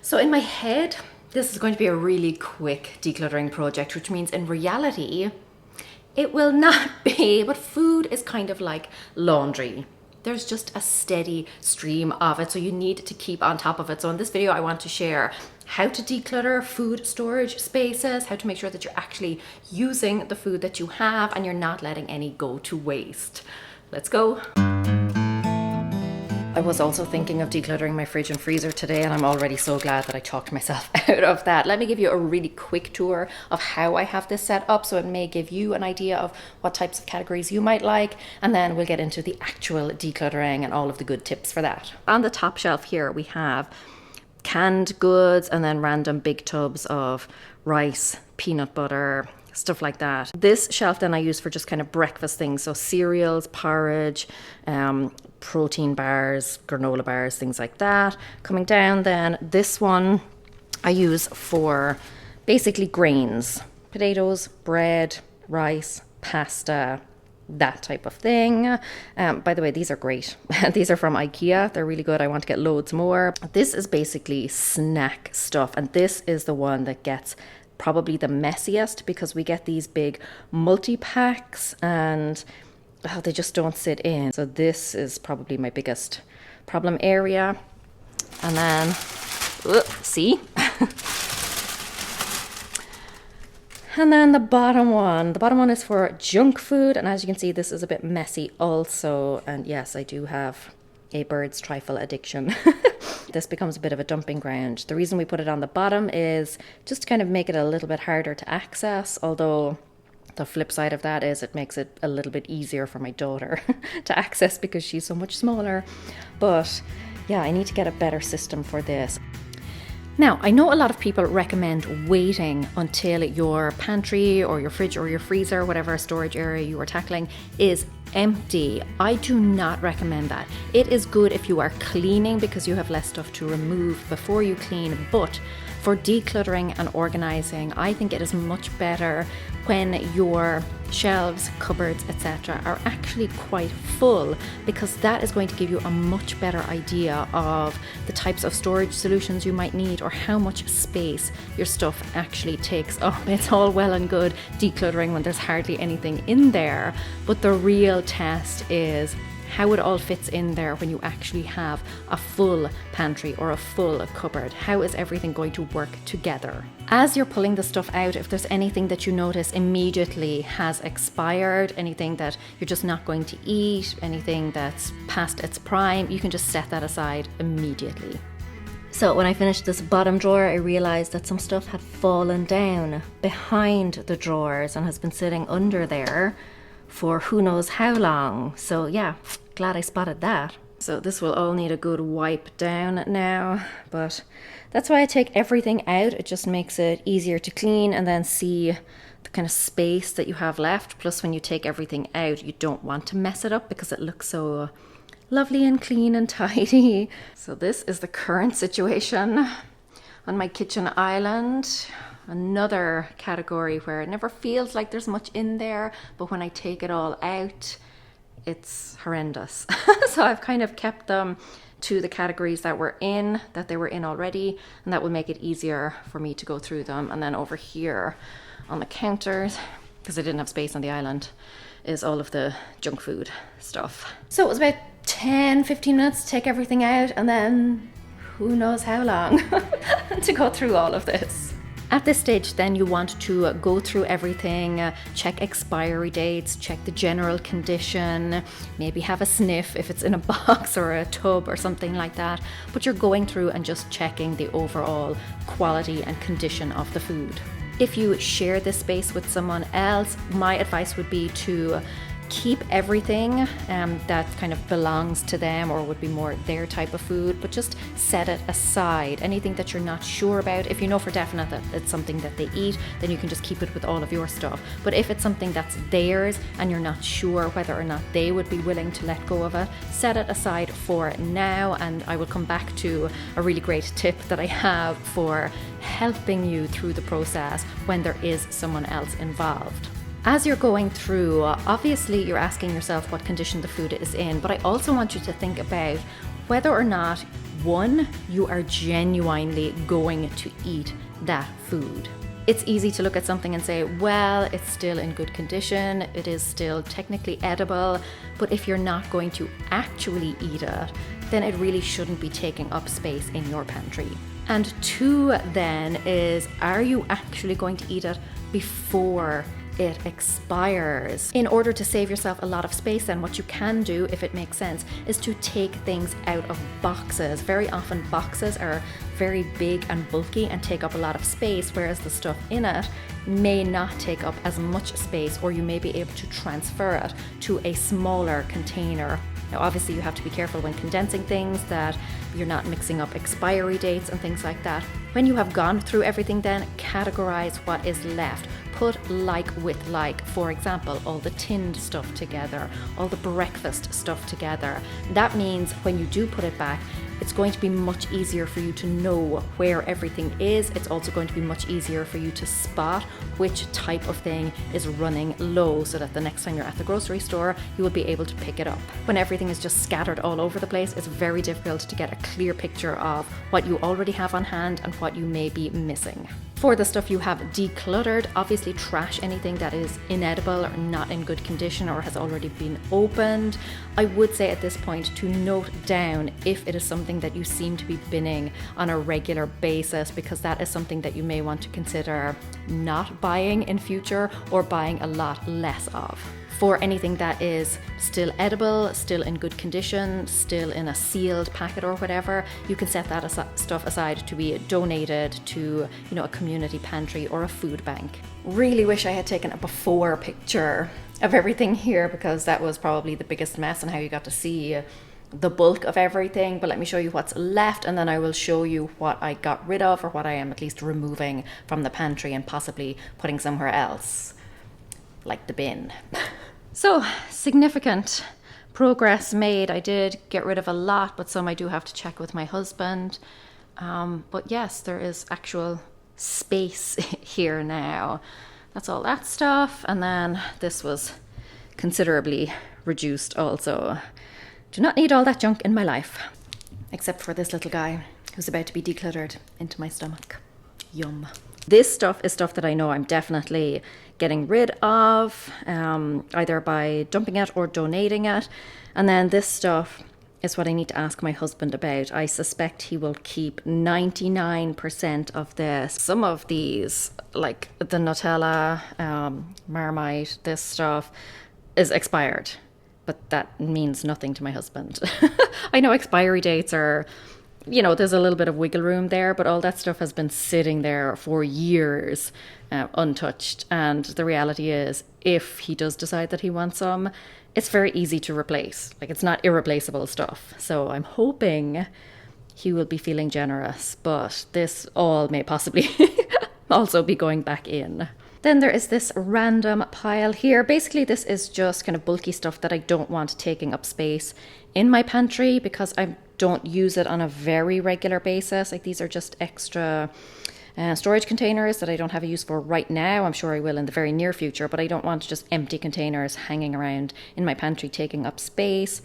So in my head, this is going to be a really quick decluttering project, which means in reality, it will not be, but food is kind of like laundry. There's just a steady stream of it, so you need to keep on top of it. So in this video, I want to share how to declutter food storage spaces, how to make sure that you're actually using the food that you have and you're not letting any go to waste. Let's go. I was also thinking of decluttering my fridge and freezer today, and I'm already so glad that I talked myself out of that. Let me give you a really quick tour of how I have this set up, so it may give you an idea of what types of categories you might like, and then we'll get into the actual decluttering and all of the good tips for that. On the top shelf here, we have canned goods and then random big tubs of rice, peanut butter, stuff like that. This shelf then I use for just kind of breakfast things, so cereals, porridge, protein bars, granola bars, things like that. Coming down then, this one I use for basically grains, potatoes, bread, rice, pasta, that type of thing. By the way, these are great. These are from IKEA. They're really good. I want to get loads more. This is basically snack stuff, and this is the one that gets probably the messiest because we get these big multi-packs and they just don't sit in. So this is probably my biggest problem area. And then, see? And then the bottom one is for junk food. And as you can see, this is a bit messy also. And yes, I do have a bird's trifle addiction. This becomes a bit of a dumping ground. The reason we put it on the bottom is just to kind of make it a little bit harder to access, although the flip side of that is it makes it a little bit easier for my daughter to access because she's so much smaller. But yeah, I need to get a better system for this. Now, I know a lot of people recommend waiting until your pantry or your fridge or your freezer, whatever storage area you are tackling, is empty. I do not recommend that. It is good if you are cleaning because you have less stuff to remove before you clean, but for decluttering and organizing, I think it is much better when your shelves, cupboards, etc. are actually quite full, because that is going to give you a much better idea of the types of storage solutions you might need or how much space your stuff actually takes up. It's all well and good decluttering when there's hardly anything in there, but the real test is how it all fits in there when you actually have a full pantry or a full cupboard. How is everything going to work together? As you're pulling the stuff out, if there's anything that you notice immediately has expired, anything that you're just not going to eat, anything that's past its prime, you can just set that aside immediately. So when I finished this bottom drawer, I realized that some stuff had fallen down behind the drawers and has been sitting under there for who knows how long. So yeah, glad I spotted that. So this will all need a good wipe down now, but that's why I take everything out. It just makes it easier to clean and then see the kind of space that you have left. Plus when you take everything out, you don't want to mess it up because it looks so lovely and clean and tidy. So this is the current situation on my kitchen island. Another category where it never feels like there's much in there, but when I take it all out, it's horrendous. So I've kind of kept them to the categories that they were in already, and that will make it easier for me to go through them. And then over here on the counters, because I didn't have space on the island, is all of the junk food stuff. So it was about 10-15 minutes to take everything out, and then who knows how long to go through all of this. At this stage then you want to go through everything, check expiry dates, check the general condition, maybe have a sniff if it's in a box or a tub or something like that, but you're going through and just checking the overall quality and condition of the food. If you share this space with someone else, my advice would be to keep everything that kind of belongs to them or would be more their type of food, but just set it aside. Anything that you're not sure about, if you know for definite that it's something that they eat, then you can just keep it with all of your stuff. But if it's something that's theirs and you're not sure whether or not they would be willing to let go of it, set it aside for now. And I will come back to a really great tip that I have for helping you through the process when there is someone else involved. As you're going through, obviously you're asking yourself what condition the food is in, but I also want you to think about whether or not one, you are genuinely going to eat that food. It's easy to look at something and say, well, it's still in good condition, it is still technically edible, but if you're not going to actually eat it, then it really shouldn't be taking up space in your pantry. And two then is, are you actually going to eat it before it expires? In order to save yourself a lot of space, then what you can do, if it makes sense, is to take things out of boxes. Very often boxes are very big and bulky and take up a lot of space, whereas the stuff in it may not take up as much space, or you may be able to transfer it to a smaller container. Now obviously you have to be careful when condensing things that you're not mixing up expiry dates and things like that. When you have gone through everything, then categorize what is left. Put like with like. For example, all the tinned stuff together, all the breakfast stuff together. That means when you do put it back, it's going to be much easier for you to know where everything is. It's also going to be much easier for you to spot which type of thing is running low, so that the next time you're at the grocery store, you will be able to pick it up. When everything is just scattered all over the place, it's very difficult to get a clear picture of what you already have on hand and what you may be missing. For the stuff you have decluttered, obviously trash anything that is inedible or not in good condition or has already been opened. I would say at this point to note down if it is something that you seem to be binning on a regular basis, because that is something that you may want to consider not buying in future or buying a lot less of. For anything that is still edible, still in good condition, still in a sealed packet or whatever, you can set that stuff aside to be donated to, a community pantry or a food bank. Really wish I had taken a before picture of everything here, because that was probably the biggest mess and how you got to see the bulk of everything. But let me show you what's left, and then I will show you what I got rid of, or what I am at least removing from the pantry and possibly putting somewhere else, like the bin. So, significant progress made. I did get rid of a lot, but some I do have to check with my husband. But yes, there is actual space here now. That's all that stuff. And then this was considerably reduced also. Do not need all that junk in my life, except for this little guy who's about to be decluttered into my stomach. Yum. This stuff is stuff that I know I'm definitely getting rid of, either by dumping it or donating it. And then this stuff is what I need to ask my husband about. I suspect he will keep 99% of this. Some of these, like the Nutella, Marmite, this stuff is expired, but that means nothing to my husband. I know expiry dates are, there's a little bit of wiggle room there, but all that stuff has been sitting there for years, untouched. And the reality is, if he does decide that he wants some, it's very easy to replace. Like, it's not irreplaceable stuff. So I'm hoping he will be feeling generous, but this all may possibly also be going back in. Then there is this random pile here. Basically, this is just kind of bulky stuff that I don't want taking up space in my pantry, because I don't use it on a very regular basis. Like, these are just extra storage containers that I don't have a use for right now. I'm sure I will in the very near future, but I don't want just empty containers hanging around in my pantry taking up space.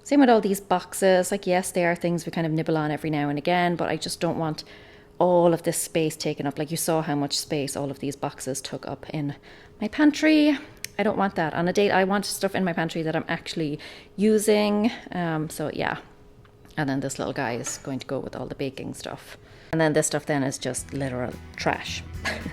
Same with all these boxes. Like, yes, they are things we kind of nibble on every now and again, but I just don't want all of this space taken up. Like, you saw how much space all of these boxes took up in my pantry. I don't want that. On a date, I want stuff in my pantry that I'm actually using. So yeah. And then this little guy is going to go with all the baking stuff. And then this stuff then is just literal trash.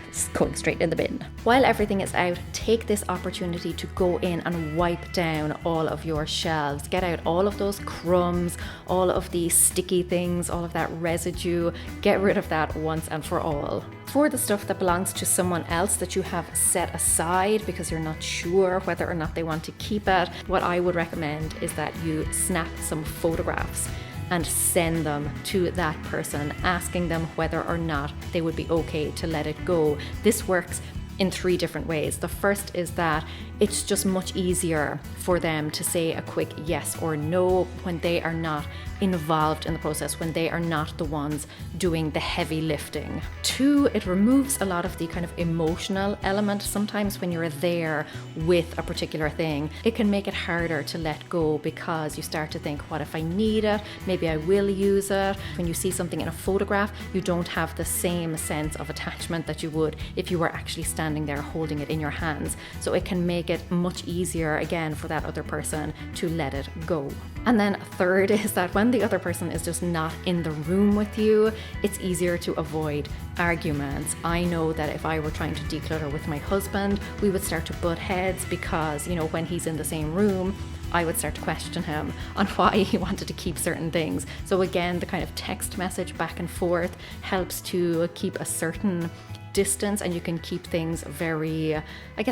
It's going straight in the bin. While everything is out, take this opportunity to go in and wipe down all of your shelves. Get out all of those crumbs, all of the sticky things, all of that residue. Get rid of that once and for all. For the stuff that belongs to someone else that you have set aside because you're not sure whether or not they want to keep it, what I would recommend is that you snap some photographs and send them to that person, asking them whether or not they would be okay to let it go. This works in 3 different ways. The first is that it's just much easier for them to say a quick yes or no when they are not involved in the process, when they are not the ones doing the heavy lifting. 2, it removes a lot of the kind of emotional element. Sometimes when you're there with a particular thing, it can make it harder to let go because you start to think, what if I need it? Maybe I will use it. When you see something in a photograph, you don't have the same sense of attachment that you would if you were actually standing there holding it in your hands. So it can make it much easier again for that other person to let it go. And then 3rd is that when the other person is just not in the room with you, it's easier to avoid arguments. I know that if I were trying to declutter with my husband, we would start to butt heads because, when he's in the same room, I would start to question him on why he wanted to keep certain things. So again, the kind of text message back and forth helps to keep a certain distance, and you can keep things very,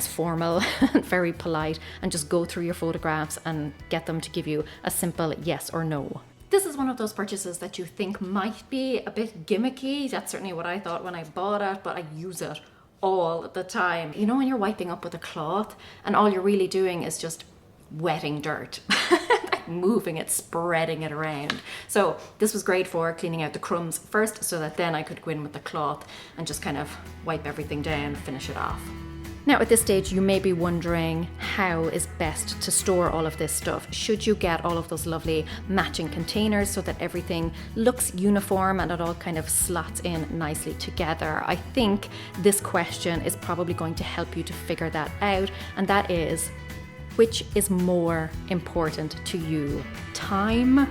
formal and very polite, and just go through your photographs and get them to give you a simple yes or no. This is one of those purchases that you think might be a bit gimmicky. That's certainly what I thought when I bought it, but I use it all the time. When you're wiping up with a cloth and all you're really doing is just wetting dirt. Moving it, spreading it around. So this was great for cleaning out the crumbs first, so that then I could go in with the cloth and just kind of wipe everything down, finish it off. Now at this stage you may be wondering how is best to store all of this stuff. Should you get all of those lovely matching containers so that everything looks uniform and it all kind of slots in nicely together? I think this question is probably going to help you to figure that out, and that is, which is more important to you, time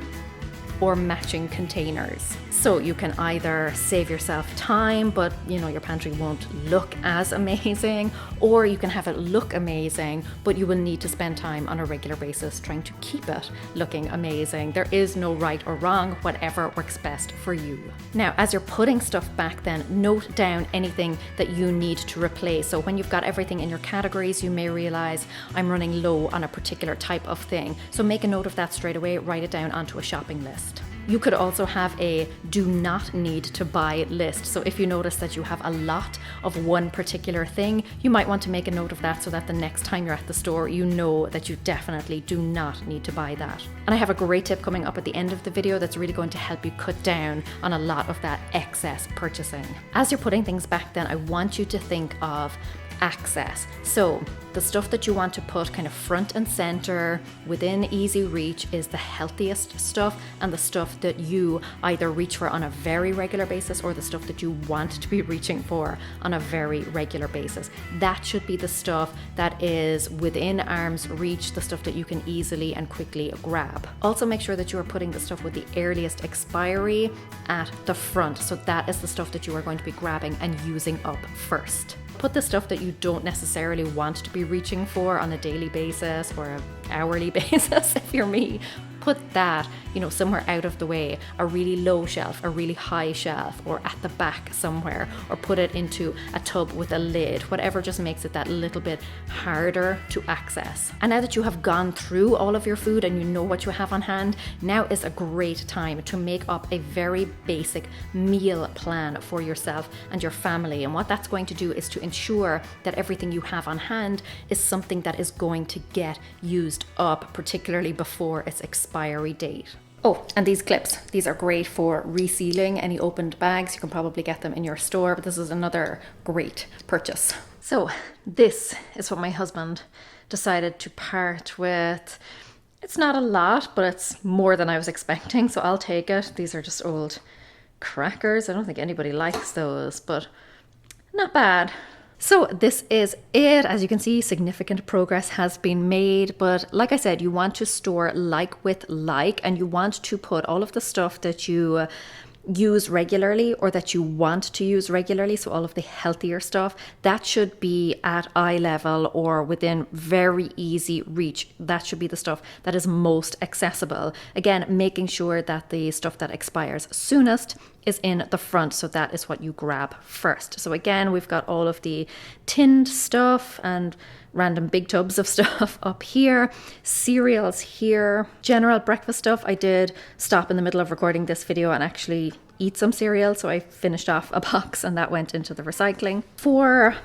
or matching containers? So you can either save yourself time, but your pantry won't look as amazing, or you can have it look amazing, but you will need to spend time on a regular basis trying to keep it looking amazing. There is no right or wrong, whatever works best for you. Now, as you're putting stuff back, then note down anything that you need to replace. So when you've got everything in your categories, you may realize I'm running low on a particular type of thing. So make a note of that straight away, write it down onto a shopping list. You could also have a do not need to buy list. So if you notice that you have a lot of one particular thing, you might want to make a note of that so that the next time you're at the store, you know that you definitely do not need to buy that. And I have a great tip coming up at the end of the video that's really going to help you cut down on a lot of that excess purchasing. As you're putting things back, then I want you to think of access. So the stuff that you want to put kind of front and center within easy reach is the healthiest stuff, and the stuff that you either reach for on a very regular basis or the stuff that you want to be reaching for on a very regular basis. That should be the stuff that is within arm's reach, the stuff that you can easily and quickly grab. Also make sure that you are putting the stuff with the earliest expiry at the front. So that is the stuff that you are going to be grabbing and using up first. Put the stuff that you don't necessarily want to be reaching for on a daily basis or an hourly basis, if you're me. Put that, somewhere out of the way, a really low shelf, a really high shelf, or at the back somewhere, or put it into a tub with a lid, whatever just makes it that little bit harder to access. And now that you have gone through all of your food and you know what you have on hand, now is a great time to make up a very basic meal plan for yourself and your family. And what that's going to do is to ensure that everything you have on hand is something that is going to get used up, particularly before its expiry date. Oh, and these clips, these are great for resealing any opened bags. You can probably get them in your store, but this is another great purchase. So this is what my husband decided to part with. It's not a lot, but it's more than I was expecting, so I'll take it. These are just old crackers. I don't think anybody likes those, but not bad. So this is it. As you can see, significant progress has been made, but like I said, you want to store like with like, and you want to put all of the stuff that you use regularly or that you want to use regularly, so all of the healthier stuff, that should be at eye level or within very easy reach. That should be the stuff that is most accessible. Again, making sure that the stuff that expires soonest is in the front, so that is what you grab first. So again, we've got all of the tinned stuff and random big tubs of stuff up here, cereals here, general breakfast stuff. I did stop in the middle of recording this video and actually eat some cereal, so I finished off a box and that went into the recycling. For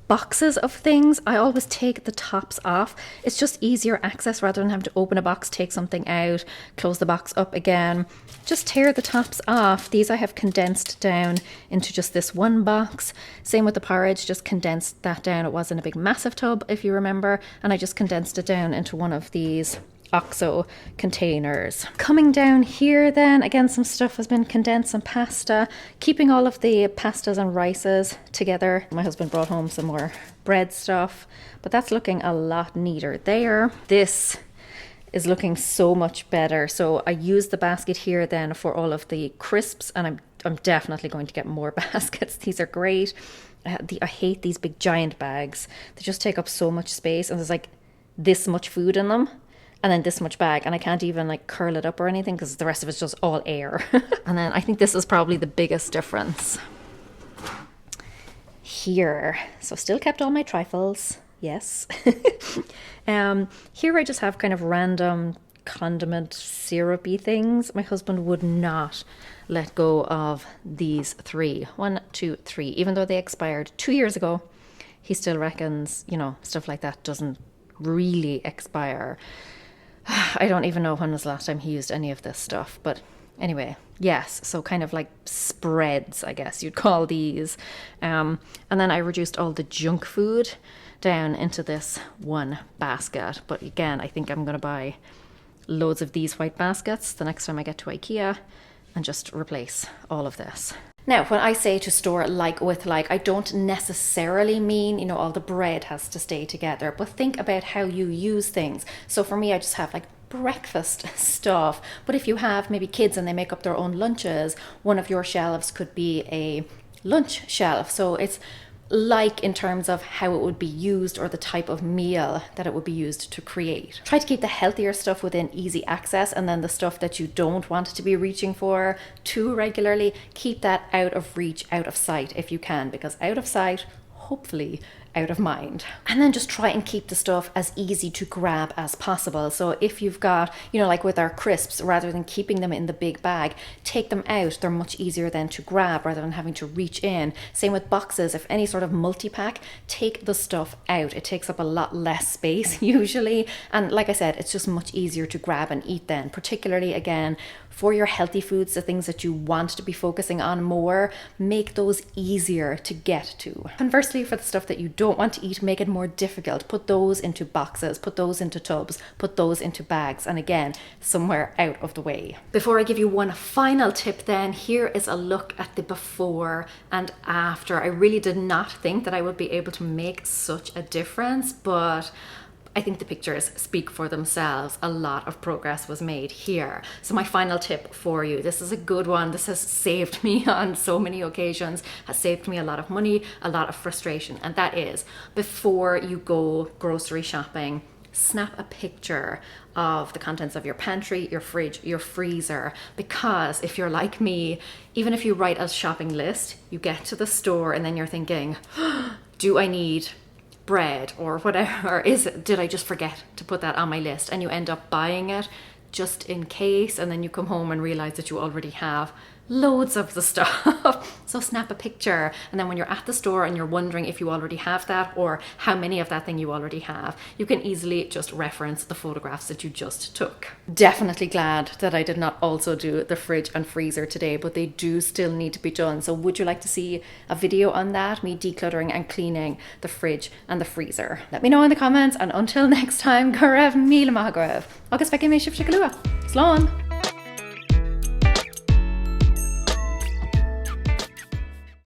boxes of things, I always take the tops off. It's just easier access rather than having to open a box, take something out, close the box up again. Just tear the tops off. These I have condensed down into just this one box. Same with the porridge, just condensed that down. It was in a big massive tub, if you remember, and I just condensed it down into one of these OXO containers. Coming down here then, again, some stuff has been condensed, some pasta, keeping all of the pastas and rices together. My husband brought home some more bread stuff, but that's looking a lot neater there. This is looking so much better. So I used the basket here then for all of the crisps, and I'm definitely going to get more baskets. These are great. I hate these big giant bags. They just take up so much space, and there's like this much food in them. And then this much bag, and I can't even like curl it up or anything because the rest of it's just all air. And then I think this is probably the biggest difference here. So still kept all my trifles, yes. Here I just have kind of random condiment syrupy things. My husband would not let go of these 3. 1, 2, 3. Even though they expired 2 years ago, he still reckons, you know, stuff like that doesn't really expire. I don't even know when was the last time he used any of this stuff, but anyway, yes, so kind of like spreads, I guess you'd call these. And then I reduced all the junk food down into this one basket. But again, I think I'm going to buy loads of these white baskets the next time I get to IKEA and just replace all of this. Now, when I say to store like with like, I don't necessarily mean, you know, all the bread has to stay together, but think about how you use things. So for me, I just have like breakfast stuff. But if you have maybe kids and they make up their own lunches, one of your shelves could be a lunch shelf. So it's like in terms of how it would be used or the type of meal that it would be used to create. Try to keep the healthier stuff within easy access, and then the stuff that you don't want to be reaching for too regularly, keep that out of reach, out of sight if you can, because out of sight, hopefully out of mind. And then just try and keep the stuff as easy to grab as possible. So if you've got, you know, like with our crisps, rather than keeping them in the big bag, take them out. They're much easier then to grab rather than having to reach in. Same with boxes. If any sort of multi-pack, take the stuff out. It takes up a lot less space usually. And like I said, it's just much easier to grab and eat then, particularly again, for your healthy foods, the things that you want to be focusing on more, make those easier to get to. Conversely, for the stuff that you don't want to eat, make it more difficult. Put those into boxes, put those into tubs, put those into bags, and again, somewhere out of the way. Before I give you one final tip then, here is a look at the before and after. I really did not think that I would be able to make such a difference, but I think the pictures speak for themselves. A lot of progress was made here. So my final tip for you, this is a good one. This has saved me on so many occasions, has saved me a lot of money, a lot of frustration. And that is, before you go grocery shopping, snap a picture of the contents of your pantry, your fridge, your freezer, because if you're like me, even if you write a shopping list, you get to the store and then you're thinking, do I need bread or whatever, did I just forget to put that on my list? And you end up buying it just in case, and then you come home and realize that you already have loads of the stuff. So snap a picture, and then when you're at the store and you're wondering if you already have that or how many of that thing you already have, you can easily just reference the photographs that you just took. Definitely glad that I did not also do the fridge and freezer today, but they do still need to be done. So would you like to see a video on that, me decluttering and cleaning the fridge and the freezer? Let me know in the comments, and until next time, go raibh míle maith go raibh. Agus feiceann mé sibh se go luath. Slán!